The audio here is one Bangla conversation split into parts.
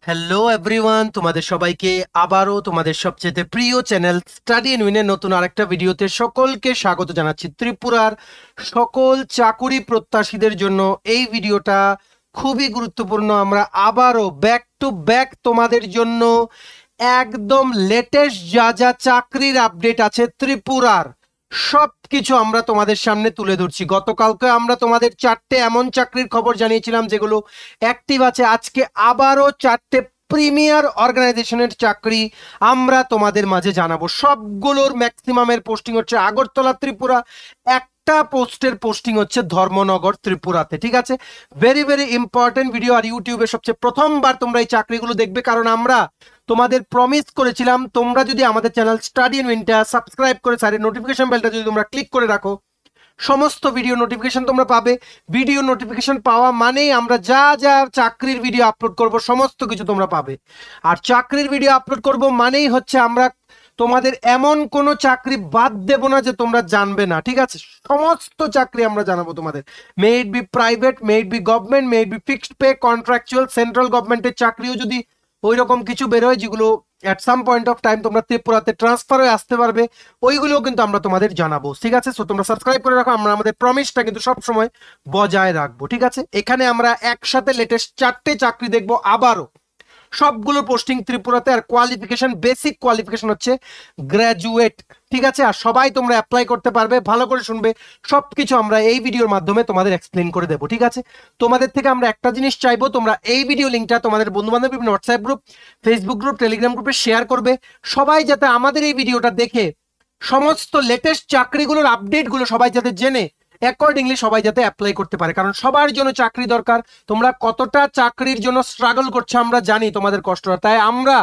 হ্যালো এভরিওয়ান, তোমাদের সবাইকে আবারও তোমাদের সবচেয়ে প্রিয় চ্যানেল স্টাডি এন্ড উইনের নতুন আরেকটা ভিডিওতে সকলকে স্বাগত জানাচ্ছি। ত্রিপুরার সকল চাকুরি প্রত্যাশীদের জন্য এই ভিডিওটা খুবই গুরুত্বপূর্ণ। আমরা আবারও ব্যাক টু ব্যাক তোমাদের জন্য একদম লেটেস্ট যা যা চাকরির আপডেট আছে ত্রিপুরার সবকিছু আমরা তোমাদের সামনে তুলে ধরছি। গতকালকে আমরা তোমাদের 4টে এমন চাকরির খবর জানিয়েছিলাম যেগুলো অ্যাক্টিভ আছে। আজকে আবারও 4টে প্রিমিয়ার অর্গানাইজেশনের চাকরি আমরা তোমাদের মাঝে জানাবো। সবগুলোর ম্যাক্সিমামের পোস্টিং হচ্ছে আগরতলা ত্রিপুরা, একটা পোস্টের পোস্টিং হচ্ছে ধর্মনগর ত্রিপুরাতে। ঠিক আছে, ভেরি ভেরি ইম্পর্টেন্ট ভিডিও। আর ইউটিউবে সবচেয়ে প্রথমবার তোমরা এই চাকরিগুলো দেখবে, কারণ আমরা তোমাদের প্রমিস করেছিলাম তোমরা যদি আমাদের চ্যানেল স্টাডি এন্ড উইনটা সাবস্ক্রাইব করে সাইডে নোটিফিকেশন বেলটা যদি তোমরা ক্লিক করে রাখো, সমস্ত ভিডিও নোটিফিকেশন তোমরা পাবে। ভিডিও নোটিফিকেশন পাওয়া মানেই আমরা যা যা চাকরির ভিডিও আপলোড করব সমস্ত কিছু তোমরা পাবে। আর চাকরির ভিডিও আপলোড করব মানেই হচ্ছে আমরা তোমাদের এমন কোনো চাকরি বাদ দেব না যে তোমরা জানবে না। ঠিক আছে, সমস্ত চাকরি আমরা জানাবো তোমাদের। May it be private, may it be government, may it be fixed pay, contractual, central গভর্নমেন্টের চাকরিও যদি ওই রকম কিছু বেরোয় যেগুলো at some point of time তোমরা ত্রিপুরাতে ট্রান্সফার হয়ে আসতে পারবে, ওইগুলোও কিন্তু আমরা তোমাদের জানাবো। ঠিক আছে, সো তোমরা সাবস্ক্রাইব করে রাখো, আমরা আমাদের প্রমিসটা কিন্তু সবসময় বজায় রাখবো। ঠিক আছে, এখানে আমরা একসাথে লেটেস্ট 4টে চাকরি দেখবো আবারও, সবগুলো পোস্টিং ত্রিপুরাতে। আর কোয়ালিফিকেশন, বেসিক কোয়ালিফিকেশন হচ্ছে গ্র্যাজুয়েট। ঠিক আছে, আর সবাই তোমরা অ্যাপ্লাই করতে পারবে। ভালো করে শুনবে, সবকিছু আমরা এই ভিডিওর মাধ্যমে তোমাদের এক্সপ্লেন করে দেবো। ঠিক আছে, তোমাদের থেকে আমরা একটা জিনিস চাইবো, তোমরা এই ভিডিও লিঙ্কটা তোমাদের বন্ধু বান্ধব বিভিন্ন WhatsApp group, Facebook group, Telegram গ্রুপে শেয়ার করবে। সবাই যাতে আমাদের এই ভিডিওটা দেখে সমস্ত লেটেস্ট চাকরিগুলোর আপডেটগুলো সবাই যাতে জেনে অ্যাকর্ডিংলি সবাই যাতে অ্যাপ্লাই করতে পারে, কারণ সবার জন্য চাকরি দরকার। তোমরা কতটা চাকরির জন্য স্ট্রাগল করছো আমরা জানি, তোমাদের কষ্টটা। তাই আমরা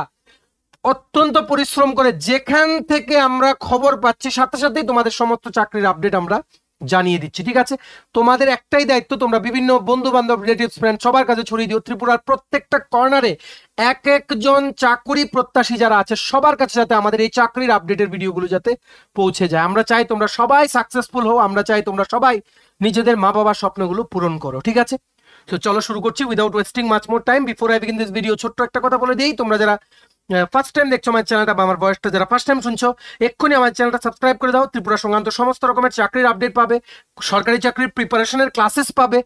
অত্যন্ত পরিশ্রম করে যেখান থেকে আমরা খবর পাচ্ছি সাথে সাথেই তোমাদের সমস্ত চাকরির আপডেট আমরা জানিয়ে দিচ্ছি। ঠিক আছে, তোমাদের একটাই দায়িত্ব, তোমরা বিভিন্ন বন্ধু বান্ধব, রিলেটিভস, ফ্রেন্ড সবার কাছে ছড়িয়ে দিও। ত্রিপুরার প্রত্যেকটা কর্নারে এক একজন চাকরি প্রত্যাশী যারা আছে সবার কাছে যাতে আমাদের এই চাকরির আপডেটের ভিডিওগুলো যাতে পৌঁছে যায়। আমরা চাই তোমরা সবাই সাকসেসফুল হও, আমরা চাই তোমরা সবাই নিজেদের মা বাবার স্বপ্নগুলো পূরণ করো। ঠিক আছে, তো চলো শুরু করছি without wasting much more time. Before I begin this video, ছোট্ট একটা কথা বলে দিই, তোমরা যারা ফার্স্ট টাইম দেখছো আমার চ্যানেলটা বা আমার ভয়েসটা যারা ফার্স্ট টাইম শুনছো, এক্ষুনি আমার চ্যানেলটা সাবস্ক্রাইব করে দাও। ত্রিপুরা সংক্রান্ত সমস্ত রকমের চাকরির আপডেট পাবে, সরকারি চাকরির প্রিপারেশনের ক্লাসেস পাবে।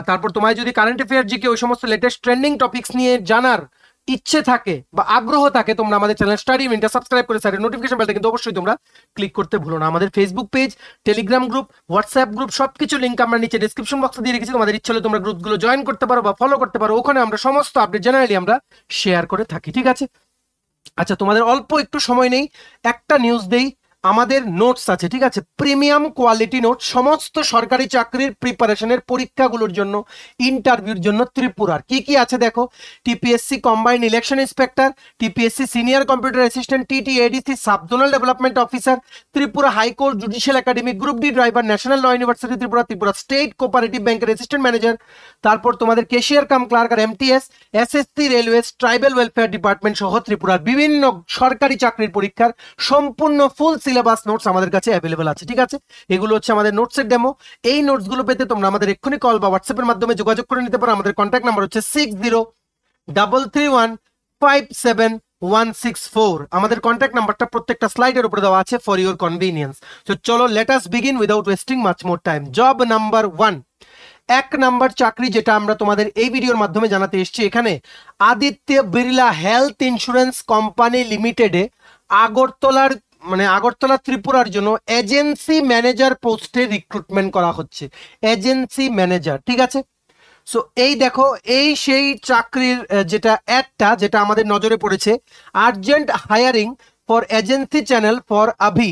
তারপর তোমায় যদি কারেন্ট অ্যাফেয়ার, জিকে, ওই সমস্ত লেটেস্ট ট্রেন্ডিং টপিকস নিয়ে জানার ইচ্ছে থাকে বা আগ্রহ থাকে, তোমরা আমাদের চ্যানেল স্টাডি ইনটা সাবস্ক্রাইব করে সাইডে নোটিফিকেশন বেলটা কিন্তু অবশ্যই তোমরা ক্লিক করতে ভুলো না। আমাদের Facebook page, Telegram group, WhatsApp group সবকিছু লিঙ্ক আমরা নিচে ডিসক্রিপশন বক্সে দিয়ে রেখেছি। তোমাদের ইচ্ছে হলে তোমরা গ্রুপগুলো জয়েন করতে পারো বা ফলো করতে পারো, ওখানে আমরা সমস্ত আপডেট জেনারেলি আমরা শেয়ার করে থাকি। ঠিক আছে, আচ্ছা তোমাদের অল্প একটু সময় নেই, একটা নিউজ দেই। আমাদের নোটস আছে, ঠিক আছে, প্রিমিয়াম কোয়ালিটি নোট, সমস্ত সরকারি চাকরির প্রিপারেশনের পরীক্ষাগুলোর জন্য, ইন্টারভিউর জন্য ত্রিপুরার কি কি আছে দেখো। TPSC combined election inspector, TPSC senior computer assistant, TTAADC subzonal development officer, Tripura high court judicial academy, group D driver, national law university Tripura, Tripura state cooperative ব্যাংকের অ্যাসিস্ট্যান্ট ম্যানেজার, তারপর তোমাদের ক্যাশিয়ার কাম ক্লার্ক আর MTS, SSC, railways, tribal welfare department সহ ত্রিপুরার বিভিন্ন সরকারি চাকরির পরীক্ষার সম্পূর্ণ ফুল সিলেবাস নোটস আমাদের কাছে অ্যাভেলেবল আছে। ঠিক আছে, এগুলো হচ্ছে আমাদের নোটসের ডেমো। এই নোটসগুলো পেতে তোমরা আমাদের এক্ষুনি কল বা হোয়াটসঅ্যাপের মাধ্যমে যোগাযোগ করে নিতে পারো। আমাদের কন্ট্যাক্ট নাম্বার হচ্ছে 6033157164। আমাদের কন্ট্যাক্ট নাম্বারটা প্রত্যেকটা স্লাইডের উপরে দেওয়া আছে ফর ইউর কনভিনিয়েন্স। তো চলো let us begin without wasting much more time. Job number 1, এক নাম্বার চাকরি যেটা আমরা তোমাদের এই ভিডিওর মাধ্যমে জানাতে এসেছি, এখানে Aditya Birla health insurance company লিমিটেডে আগরতলা ত্রিপুরার জন্য এজেন্সি ম্যানেজার পোস্টে রিক্রুটমেন্ট করা হচ্ছে। এজেন্সি ম্যানেজার, ঠিক আছে। সো এই দেখো, এই সেই চাকরির যেটা অ্যাডটা যেটা আমাদের নজরে পড়েছে, urgent hiring for agency channel for Avi,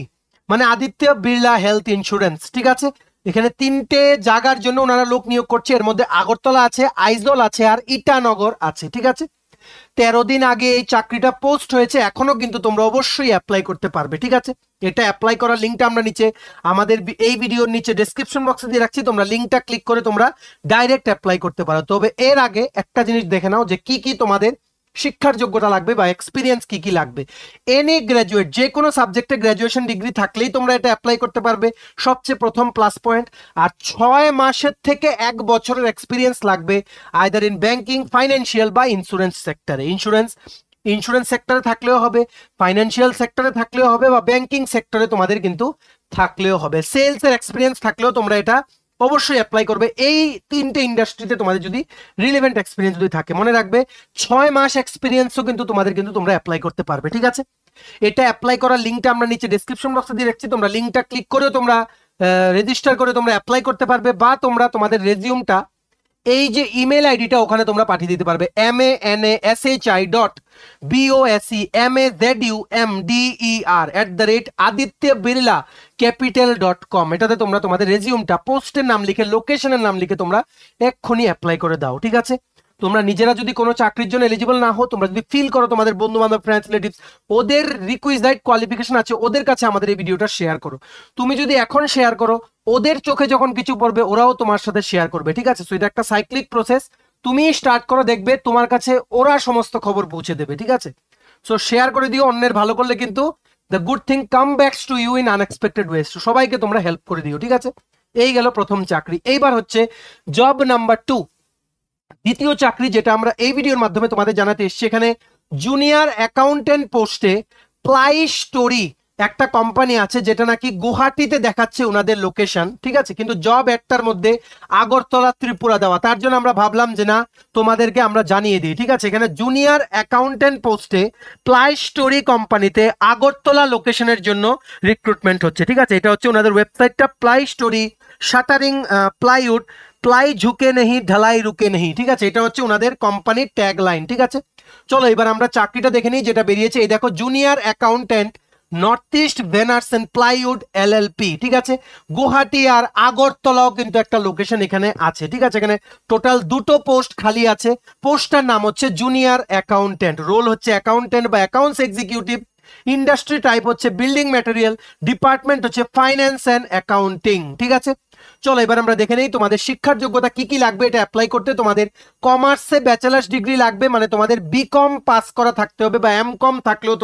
মানে আদিত্য বিড়লা হেলথ ইন্স্যুরেন্স। ঠিক আছে, এখানে 3টে জায়গার জন্য ওনারা লোক নিয়োগ করছে। এর মধ্যে আগরতলা আছে, আইজল আছে আর ইটানগর আছে। ঠিক আছে, 13 দিন আগে এই চাকরিটা পোস্ট হয়েছে, এখনো কিন্তু তোমরা অবশ্যই অ্যাপ্লাই করতে পারবে। ঠিক আছে, এটা অ্যাপ্লাই করার লিঙ্কটা আমরা নিচে আমাদের এই ভিডিওর নিচে ডেসক্রিপশন বক্সে দিয়ে রাখছি, তোমরা লিঙ্কটা ক্লিক করে তোমরা ডাইরেক্ট অ্যাপ্লাই করতে পারো। তবে এর আগে একটা জিনিস দেখে নাও যে কি কি তোমাদের শিক্ষার যোগ্যতা লাগবে বা এক্সপিরিয়েন্স কি কি লাগবে। এনি গ্র্যাজুয়েট, যে কোনো সাবজেক্টে গ্র্যাজুয়েশন ডিগ্রি থাকলেই তোমরা এটা অ্যাপ্লাই করতে পারবে, সবচেয়ে প্রথম প্লাস পয়েন্ট। আর 6 মাসের থেকে 1 বছরের এক্সপিরিয়েন্স লাগবে আইদার ইন ব্যাংকিং, ফাইন্যান্সিয়াল বা ইন্স্যুরেন্স সেক্টরে। ইন্স্যুরেন্স সেক্টরে থাকলেও হবে, ফাইন্যান্সিয়াল সেক্টরে থাকলেও হবে, বা ব্যাংকিং সেক্টরে তোমাদের কিন্তু থাকলেও হবে। সেলসের এক্সপিরিয়েন্স থাকলেও তোমরা এটা অবশ্যই অ্যাপ্লাই করবে। এই 3টে ইন্ডাস্ট্রিতে তোমাদের যদি রিলেভেন্ট এক্সপিরিয়েন্স যদি থাকে, মনে রাখবে 6 মাস এক্সপিরিয়েন্সও কিন্তু তোমাদের কিন্তু তোমরা অ্যাপ্লাই করতে পারবে, ঠিক আছে। এটা অ্যাপ্লাই করার লিঙ্কটা আমরা নিচে ডেসক্রিপশন বক্সে দিয়ে রাখছি, তোমরা লিঙ্কটা ক্লিক করেও তোমরা রেজিস্টার করে তোমরা অ্যাপ্লাই করতে পারবে, বা তোমরা তোমাদের রেজিউমটা এই যে ইমেল আইডিটা ওখানে তোমরা পাঠিয়ে দিতে পারবে, manashimdemder@adityabirdlacapital.com। এটাতে তোমরা তোমাদের রেজিউমটা, পোস্টের নাম লিখে, লোকেশনের নাম লিখে তোমরা এক্ষুনি অ্যাপ্লাই করে দাও, ঠিক আছে। তোমরা নিজেরা যদি কোনো চাকরির জন্য এলিজিবল না হও, তোমরা যদি ফিল করো তোমাদের বন্ধু বান্ধব, ফ্রেন্ডস, রিলেটিভস ওদের রিকুইজাইট কোয়ালিফিকেশন আছে, ওদের কাছে আমাদের এই ভিডিওটা শেয়ার করো। তুমি যদি এখন শেয়ার করো, ওদের চোখে যখন কিছু পড়বে ওরাও তোমার সাথে শেয়ার করবে, ঠিক আছে। সো এটা একটা সাইক্লিক প্রসেস, তুমি স্টার্ট করো, দেখবে তোমার কাছে ওরা সমস্ত খবর পৌঁছে দেবে, ঠিক আছে। সো শেয়ার করে দিও, অন্যের ভালো করলে কিন্তু the good thing come backs to you in unexpected ways. সবাইকে তোমরা হেল্প করে দিও, ঠিক আছে। এই গেল প্রথম চাকরি। এইবার হচ্ছে জব নাম্বার 2, দ্বিতীয় চাকরি, যেটা আমরা এই ভিডিওর মাধ্যমে তোমাদের জানাতে এসেছি। এখানে জুনিয়র অ্যাকাউন্টেন্ট পোস্টে প্লাই স্টোরি একটা কোম্পানি আছে, যেটা নাকি গুয়াহাটিতে দেখাচ্ছে ওনাদের লোকেশন, ঠিক আছে, কিন্তু জব একটার মধ্যে আগরতলা ত্রিপুরা দেওয়া। তার জন্য আমরা ভাবলাম যে না, তোমাদেরকে আমরা জানিয়ে দিই, ঠিক আছে। এখানে জুনিয়র অ্যাকাউন্টেন্ট পোস্টে প্লাই স্টোরি কোম্পানিতে আগরতলা লোকেশনের জন্য রিক্রুটমেন্ট হচ্ছে, ঠিক আছে। এটা হচ্ছে ওনাদের ওয়েবসাইটটা, ply story shuttering plywood, ply ঝুঁকে নেই ঢালাই রুকে নেই, ঠিক আছে। এটা হচ্ছে ওনাদের কোম্পানির ট্যাগ লাইন, ঠিক আছে। চলো এবার আমরা চাকরিটা দেখে নিই যেটা বেরিয়েছে। এই দেখো, junior accountant north east veneers and plywood LLP, ঠিক আছে। গুয়াহাটি আর আগরতলাও কিন্তু একটা লোকেশন এখানে আছে, ঠিক আছে। এখানে টোটাল 2টো পোস্ট খালি আছে। পোস্টটার নাম হচ্ছে জুনিয়র অ্যাকাউন্টেন্ট, রোল হচ্ছে অ্যাকাউন্টেন্ট বা অ্যাকাউন্টস এক্সিকিউটিভ, ইন্ডাস্ট্রি টাইপ হচ্ছে বিল্ডিং ম্যাটেরিয়াল, ডিপার্টমেন্ট হচ্ছে ফাইন্যান্স অ্যান্ড অ্যাকাউন্টিং, ঠিক আছে। চলো এবার আমরা দেখে নেই তোমাদের শিক্ষার যোগ্যতা কি কি লাগবে এটা অ্যাপ্লাই করতে। তোমাদের কমার্সে ব্যাচেলার্স ডিগ্রি লাগবে, মানে তোমাদের বিকম পাস করা থাকতে হবে, বা এমকম থাকলেও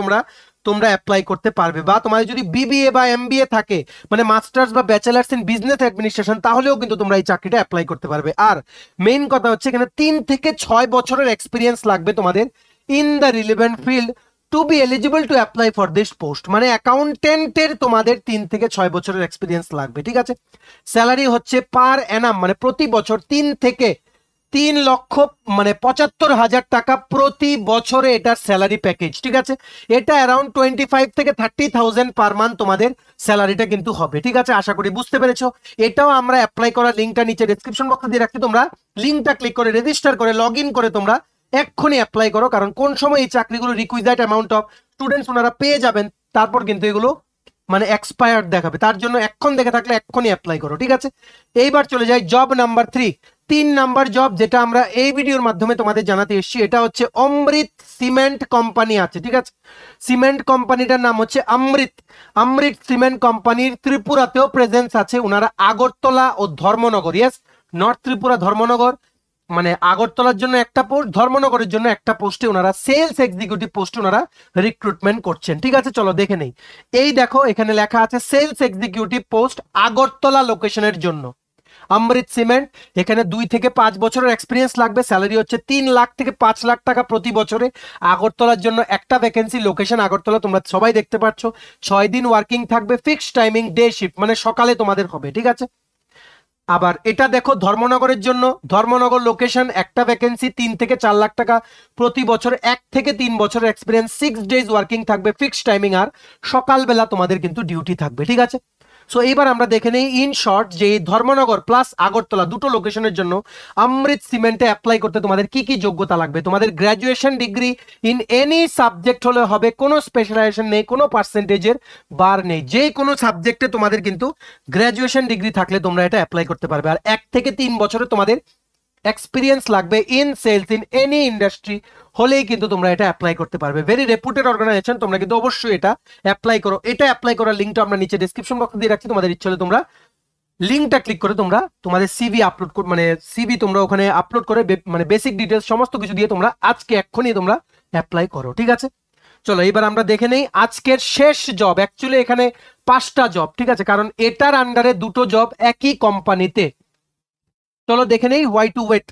তোমরা অ্যাপ্লাই করতে পারবে। বা তোমাদের যদি বিবিএ বা এমবিএ থাকে, মানে মাস্টার্স বা ব্যাচেলার্স ইন বিজনেস অ্যাডমিনিস্ট্রেশন, তাহলেও কিন্তু তোমরা এই চাকরিটা অ্যাপ্লাই করতে পারবে। আর মেইন কথা হচ্ছে এখানে 3 থেকে 6 বছরের এক্সপিরিয়েন্স লাগবে তোমাদের in the relevant field to be eligible to apply for this post. মানে অ্যাকাউন্টেন্টের তোমাদের 3 থেকে 6 বছরের এক্সপিরিয়েন্স লাগবে, ঠিক আছে। স্যালারি হচ্ছে পার অ্যানাম, মানে প্রতি বছর 3 থেকে 3 লক্ষ মানে 75,000 টাকা প্রতি বছরে এটার স্যালারি প্যাকেজ, ঠিক আছে। এটা অ্যারাউন্ড 25 থেকে 30,000 পার মান্থ তোমাদের স্যালারিটা কিন্তু হবে, ঠিক আছে। আশা করি বুঝতে পেরেছো। এটাও আমরা অ্যাপ্লাই করার লিঙ্কটা নিচে ডেসক্রিপশন বক্সে দিয়ে রাখছি, তোমরা লিঙ্কটা ক্লিক করে রেজিস্টার করে লগ ইন করে তোমরা এক্ষুনি অ্যাপ্লাই করো। কারণ কোন সময় এই চাকরিগুলো রিকুইজাইট অ্যামাউন্ট অফ স্টুডেন্টস ওনারা পেয়ে যাবেন, তারপর কিন্তু এগুলো মানে এক্সপায়ার্ড দেখাবে। তার জন্য এখন দেখে থাকলে এক্ষুনি অ্যাপ্লাই করো, ঠিক আছে। এইবার চলে যাই জব নাম্বার 3, 3 নাম্বার জব, যেটা আমরা এই ভিডিওর মাধ্যমে তোমাদের জানাতে এসেছি। এটা হচ্ছে অমৃত সিমেন্ট কোম্পানি আছে, ঠিক আছে। সিমেন্ট কোম্পানিটার নাম হচ্ছে অমৃত সিমেন্ট কোম্পানির ত্রিপুরাতেও প্রেজেন্স আছে। ওনারা আগরতলা ও ধর্মনগর, ইয়েস, নর্থ ত্রিপুরা ধর্মনগর, মানে আগরতলার জন্য একটা পোস্ট, ধর্মনগরের জন্য একটা পোস্টে ওনারা সেলস এক্সিকিউটিভ পোস্টে ওনারা রিক্রুটমেন্ট করছেন, ঠিক আছে। চলো দেখে নেই। এই দেখো, এখানে লেখা আছে সেলস এক্সিকিউটিভ পোস্ট আগরতলা লোকেশনের জন্য অমৃত সিমেন্ট। এখানে 2 থেকে 5 বছরের এক্সপিরিয়েন্স লাগবে। স্যালারি হচ্ছে 3 লাখ থেকে 5 লাখ টাকা প্রতি বছরে। আগরতলার জন্য একটা ভ্যাকেন্সি, লোকেশন আগরতলা, তোমরা সবাই দেখতে পাচ্ছ। 6 দিন ওয়ার্কিং থাকবে, ফিক্সড টাইমিং, ডে শিফট, মানে সকালে তোমাদের হবে, ঠিক আছে। আবার এটা দেখো ধর্মনগরের জন্য, ধর্মনগর লোকেশন, একটা ভ্যাকেন্সি, 3 থেকে 4 লাখ টাকা প্রতি বছর, 1 থেকে 3 বছরের এক্সপিরিয়েন্স, 6 ডেজ ওয়ার্কিং থাকবে, ফিক্সড টাইমিং, আর সকালবেলা তোমাদের কিন্তু ডিউটি থাকবে, ঠিক আছে। সো এইবার আমরা দেখে নেই ইন শর্ট যে ধর্মনগর প্লাস আগরতলা 2টো লোকেশনের জন্য অমৃত সিমেন্টে অ্যাপ্লাই করতে তোমাদের কি কি যোগ্যতা লাগবে। তোমাদের graduation degree in any subject হলে হবে, কোনো স্পেশালাইজেশন নেই, কোনো পার্সেন্টেজের বার নেই, যে কোনো সাবজেক্টে তোমাদের কিন্তু গ্র্যাজুয়েশন ডিগ্রি থাকলে তোমরা এটা অ্যাপ্লাই করতে পারবে। আর 1 থেকে 3 বছরে তোমাদের এক্সপিরিয়েন্স লাগবে in sales in any industry হলেই কিন্তু তোমরা এটা অ্যাপ্লাই করতে পারবে। ভেরি রেপুটেড অর্গানাইজেশন, তোমরা কিন্তু অবশ্যই এটা অ্যাপ্লাই করো। এটা অ্যাপ্লাই করার লিঙ্কটা আমরা নিচে ডেসক্রিপশন বক্সে দিয়ে রাখছি, তোমাদের ইচ্ছে হলে তোমরা লিঙ্কটা ক্লিক করে তোমরা তোমাদের সিভি আপলোড মানে সিভি তোমরা ওখানে আপলোড করে মানে বেসিক ডিটেলস সমস্ত কিছু দিয়ে তোমরা আজকে এক্ষুনি তোমরা অ্যাপ্লাই করো, ঠিক আছে। চলো এবার আমরা দেখে নেই আজকের শেষ জব। অ্যাকচুয়ালি এখানে 5টা জব, ঠিক আছে, কারণ এটার আন্ডারে 2টো জব একই কোম্পানিতে। চলো দেখে নেই why to wait.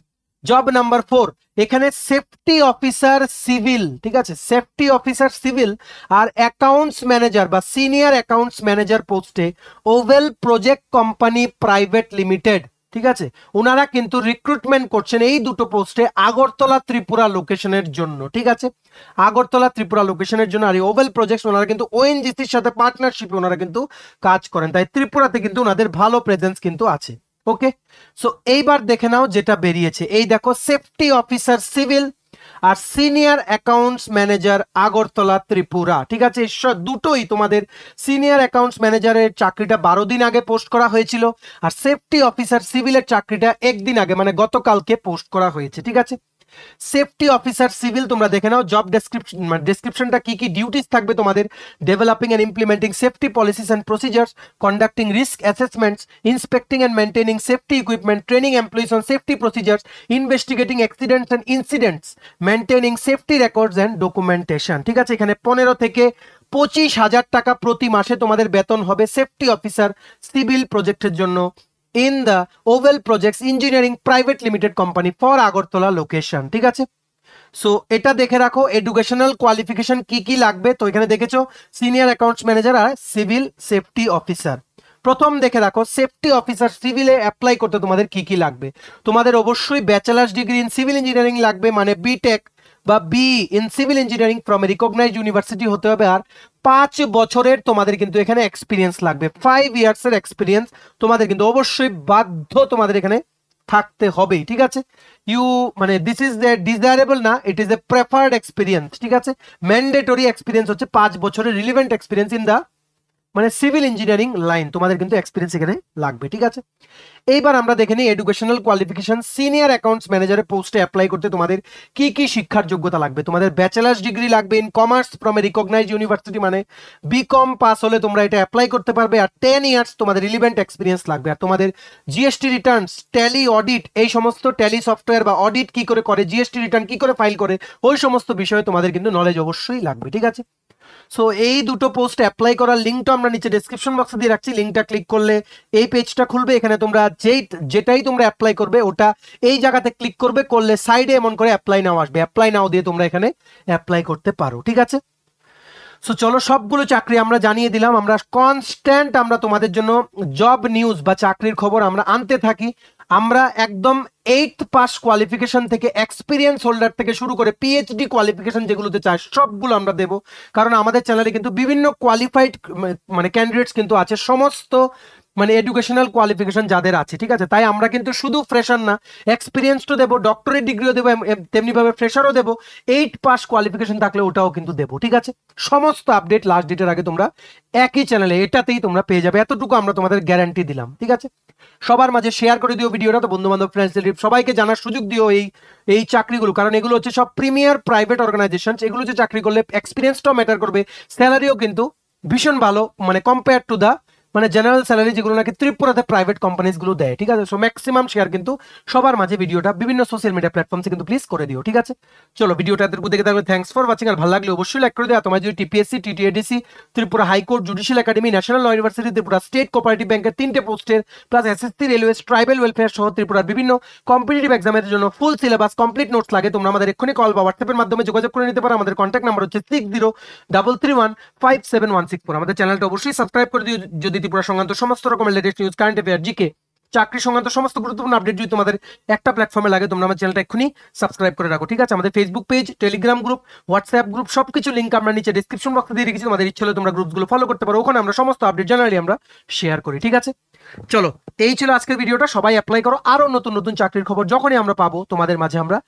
Job number 4, এখানে সেফটি অফিসার সিভিল, ঠিক আছে, সেফটি অফিসার সিভিল আর অ্যাকাউন্টস ম্যানেজার বা সিনিয়র অ্যাকাউন্টস ম্যানেজার পোস্টে ওভেল প্রজেক্ট কোম্পানি প্রাইভেট লিমিটেড, ঠিক আছে, ওনারা কিন্তু রিক্রুটমেন্ট করছেন এই 2টো পোস্টে আগরতলা ত্রিপুরা লোকেশনের জন্য, ঠিক আছে, আগরতলা ত্রিপুরা লোকেশনের জন্য। আর এই ওভেল প্রজেক্টস ওনারা কিন্তু ওএনজিসির সাথে পার্টনারশিপে ওনারা কিন্তু কাজ করেন, তাই ত্রিপুরাতে কিন্তু ওনাদের ভালো প্রেজেন্স কিন্তু আছে। ওকে, সো এইবার দেখে নাও যেটা বেরিয়েছে, এই দেখো সেফটি অফিসার সিভিল আর senior accounts manager Agartala Tripura, ঠিক আছে। দুটোই তোমাদের সিনিয়র অ্যাকাউন্টস ম্যানেজারের চাকরিটা 12 দিন আগে পোস্ট করা হয়েছিল, আর সেফটি অফিসার সিভিলের চাকরিটা 1 দিন আগে মানে গতকালকে পোস্ট করা হয়েছে, ঠিক আছে। সেফটি অফিসার সিভিল তোমরা দেখে নাও জব ডেসক্রিপশনটা কি কি ডিউটিস থাকবে তোমাদের। Developing and implementing safety policies and procedures, conducting risk assessments, inspecting and maintaining safety equipment, training employees on safety procedures, investigating accidents and incidents, maintaining safety records and documentation, ঠিক আছে। এখানে 15 থেকে 25,000 টাকা প্রতি মাসে তোমাদের বেতন হবে সেফটি অফিসার সিভিল প্রজেক্টের জন্য in the Oval Projects Engineering Private Limited Company for Agartala location, ঠিক আছে। সো এটা দেখে রাখো এডুকেশনাল কোয়ালিফিকেশন কি কি লাগবে। তো এখানে দেখেছো সিনিয়র অ্যাকাউন্টস ম্যানেজার আর সিভিল সেফটি অফিসার। প্রথম দেখে রাখো সেফটি অফিসার সিভিলে অ্যাপ্লাই করতে তোমাদের কি কি লাগবে। তোমাদের অবশ্যই bachelors degree in civil engineering লাগবে, মানে বিটেক বা B in civil engineering from a recognised university হতে হবে, আর 5 বছরের তোমাদের কিন্তু এখানে এক্সপিরিয়েন্স লাগবে। 5 ইয়ার্সের এক্সপিরিয়েন্স তোমাদের কিন্তু অবশ্যই বাধ্য তোমাদের এখানে থাকতে হবেই, ঠিক আছে। ইউ মানে দিস ইজ দ্য ডিজায়ারেবল না, it is a preferred experience, ঠিক আছে। ম্যান্ডেটরি এক্সপিরিয়েন্স হচ্ছে 5 বছরের রিলিভেন্ট এক্সপিরিয়েন্স ইন দা মানে সিভিল ইঞ্জিনিয়ারিং লাইন, তোমাদের কিন্তু এক্সপিরিয়েন্স এখানে লাগবে, ঠিক আছে। এইবার আমরা দেখে নিই এডুকেশনাল কোয়ালিফিকেশন। সিনিয়র অ্যাকাউন্টস ম্যানেজারের পোস্টে অ্যাপ্লাই করতে তোমাদের কি কি শিক্ষার যোগ্যতা লাগবে। তোমাদের ব্যাচেলার্স ডিগ্রি লাগবে in commerce from a recognised university, মানে বিকম পাস হলে তোমরা এটা অ্যাপ্লাই করতে পারবে, আর 10 ইয়ার্স তোমাদের রিলিভেন্ট এক্সপিরিয়েন্স লাগবে। আর তোমাদের জিএসটি রিটার্নস, ট্যালি, অডিট, এই সমস্ত ট্যালি সফটওয়্যার বা অডিট কি করে জিএসটি রিটার্ন কি করে ফাইল করে ওই সমস্ত বিষয়ে তোমাদের কিন্তু নলেজ অবশ্যই লাগবে, ঠিক আছে। সো এই 2টো পোস্ট অ্যাপ্লাই করার লিঙ্কটা আমরা নিচে ডেসক্রিপশন বক্সে দিয়ে রাখছি। লিঙ্কটা ক্লিক করলে এই পেজটা খুলবে। এখানে তোমরা যেটাই তোমরা অ্যাপ্লাই করবে ওটা এই জায়গাতে ক্লিক করলে সাইডে এমন করে অ্যাপ্লাই নাও আসবে, অ্যাপ্লাই নাও দিয়ে তোমরা এখানে অ্যাপ্লাই করতে পারো, ঠিক আছে। সো চলো সবগুলো চাকরি আমরা জানিয়ে দিলাম। আমরা কনস্ট্যান্ট আমরা তোমাদের জন্য জব নিউজ বা চাকরির খবর আমরা আনতে থাকি। আমরা একদম 8th পাস কোয়ালিফিকেশন থেকে এক্সপিরিয়েন্স হোল্ডার থেকে শুরু করে পিএইচডি কোয়ালিফিকেশন যেগুলোতে চাই সবগুলো আমরা দেব, কারণ আমাদের চ্যানেলে কিন্তু বিভিন্ন কোয়ালিফাইড মানে ক্যান্ডিডেটস কিন্তু আছে, সমস্ত মানে এডুকেশনাল কোয়ালিফিকেশন যাদের আছে, ঠিক আছে। তাই আমরা কিন্তু শুধু ফ্রেশার না, এক্সপিরিয়েন্সও দেবো, ডক্টরেট ডিগ্রিও দেবো, তেমনিভাবে ফ্রেশারও দেবো, 8 পাস কোয়ালিফিকেশন থাকলে ওটাও কিন্তু দেবো, ঠিক আছে। সমস্ত আপডেট লাস্ট ডেটের আগে তোমরা একই চ্যানেলে এটাতেই তোমরা পেয়ে যাবে, এতটুকু আমরা তোমাদের গ্যারান্টি দিলাম, ঠিক আছে। সবার মাঝে শেয়ার করে দিও ভিডিওটা, তো বন্ধু বান্ধব ফ্রেন্ডস রিলেটিভ সবাইকে জানার সুযোগ দিও এই চাকরিগুলো, কারণ এগুলো হচ্ছে সব প্রিমিয়ার প্রাইভেট অর্গানাইজেশন। এগুলো যে চাকরি করলে এক্সপিরিয়েন্সটাও ম্যাটার করবে, স্যালারিও কিন্তু ভীষণ ভালো, মানে কম্পেয়ার টু দা মানে জেনারেল স্যালারি যেগুলো নাকি ত্রিপুরাতে প্রাইভেট কোম্পানিজ গুলো দেয়, ঠিক আছে। সো ম্যাক্সিমাম শেয়ার কিন্তু সবার মাঝে ভিডিওটা বিভিন্ন সোশ্যাল মিডিয়া প্ল্যাটফর্মসে কিন্তু প্লিজ করে দিও, ঠিক আছে। চলো ভিডিওটা এতটুকু দেখে থাকবে, থ্যাঙ্কস ফর ওয়াচিং। আর ভালো লাগলে অবশ্যই লাইক করে দিও। তোমার যদি TPSC, TTADC, Tripura high court, judicial academy, national law university, Tripura state cooperative ব্যাংকের 3টে পোস্টের plus SSC, railways, tribal welfare সহ ত্রিপুরার বিভিন্ন কম্পিটিটিভ এক্সামের জন্য ফুল সিলেবাস কমপ্লিট নোটস লাগে, তোমরা আমাদের এক্ষুনি কল বা হোয়াটসঅ্যাপের মাধ্যমে যোগাযোগ করে নিতে পারো। আমাদের কন্ট্যাক্ট নাম্বার হচ্ছে 6033157164। আমাদের চ্যানেলটা অবশ্যই সাবস্ক্রাইব করে দিও যদি ত্রিপুরা সংক্রান্ত সমস্ত রকমের latest news, current affair, GK, চাকরি সংক্রান্ত সমস্ত গুরুত্বপূর্ণ আপডেট যদি তোমাদের একটা প্ল্যাটফর্মে লাগে, তোমরা আমার চ্যানেলটা এক্ষুনি সাবস্ক্রাইব করে রাখো, ঠিক আছে। আমাদের Facebook page, Telegram group, WhatsApp group সবকিছু লিঙ্ক আমরা নিচে ডেসক্রিপশন বক্সে দিয়ে রেখেছি। তোমাদের ইচ্ছে হলে তোমরা গ্রুপগুলো ফলো করতে পারো, ওখানে আমরা সমস্ত আপডেট জেনারেলি আমরা শেয়ার করি, ঠিক আছে। চলো এই ছিল আজকের ভিডিওটা, সবাই অ্যাপ্লাই করো। আরো নতুন নতুন চাকরির খবর যখনই আমরা পাবো তোমাদের মাঝে আমরা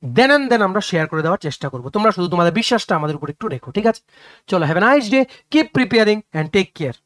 দেন আমরা শেয়ার করে দেওয়ার চেষ্টা করবো। তোমরা শুধু তোমাদের বিশ্বাসটা আমাদের উপর একটু রেখো, ঠিক আছে। চলো, have a nice day, keep preparing and take care.